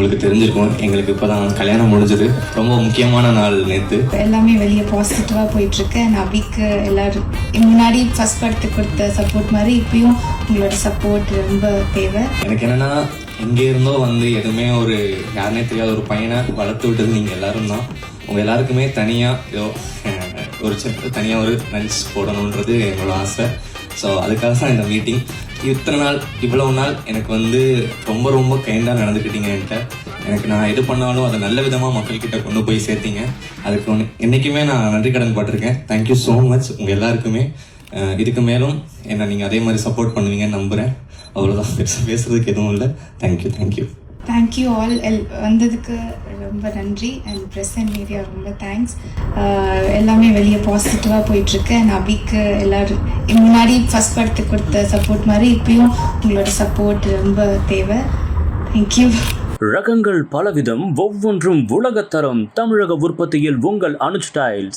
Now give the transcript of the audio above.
உங்களுக்கு தெரிஞ்சிருக்கும். எங்களுக்கு இப்போ தான் கல்யாணம் முடிஞ்சது. ரொம்ப முக்கியமான நாள் நேற்று. எல்லாமே வெளியே பாசிட்டிவாக போயிட்டுருக்கு. நான் அபிக்கு எல்லாரும் முன்னாடி ஃபர்ஸ்ட் படத்துக்கு கொடுத்த சப்போர்ட் மாதிரி இப்பயும் உங்களோட சப்போர்ட் ரொம்ப தேவை. எனக்கு என்னென்னா, எங்கே இருந்தோ வந்து எதுவுமே ஒரு யாருனே தெரியாத ஒரு பையனை வளர்த்து விட்டது நீங்கள் எல்லாரும் தான். உங்கள் எல்லாருக்குமே தனியாக ஏதோ ஒரு தனியாக ஒரு லஞ்ச் போடணுன்றது என்னோட ஆசை. ஸோ அதுக்காக தான் இந்த மீட்டிங். இத்தனை நாள் இவ்வளவு நாள் எனக்கு வந்து ரொம்ப ரொம்ப கைண்டாக நடந்துக்கிட்டீங்க என்கிட்ட. எனக்கு நான் எது பண்ணாலும் அதை நல்ல விதமாக மக்கள்கிட்ட கொண்டு போய் சேர்த்தீங்க. அதுக்கு என்றைக்குமே நான் நன்றி கடன் பட்டிருக்கேன். தேங்க்யூ ஸோ மச் உங்கள் எல்லாருக்குமே. இதுக்கு மேலும் என்னை நீங்கள் அதே மாதிரி சப்போர்ட் பண்ணுவீங்கன்னு நம்புகிறேன். அவ்வளோதான், பேசுறதுக்கு எதுவும் இல்லை. தேங்க்யூ ஆல் வந்ததுக்கு ரொம்ப நன்றி. அண்ட் ப்ரெஸ் அண்ட் மீடியா ரொம்ப தேங்க்ஸ். எல்லாமே வெளியே பாசிட்டிவாக போயிட்டுருக்கு. நான் அபிக்கு எல்லாரும் முன்னாடி ஃபர்ஸ்ட் படத்துக்கு கொடுத்த சப்போர்ட் மாதிரி இப்பயும் உங்களோட சப்போர்ட் ரொம்ப தேவை. தேங்க்யூ. ரகங்கள் பலவிதம், ஒவ்வொன்றும் உலகத்தரம். தமிழக உற்பத்தியில் உங்கள் அனுஜ் டைல்ஸ்.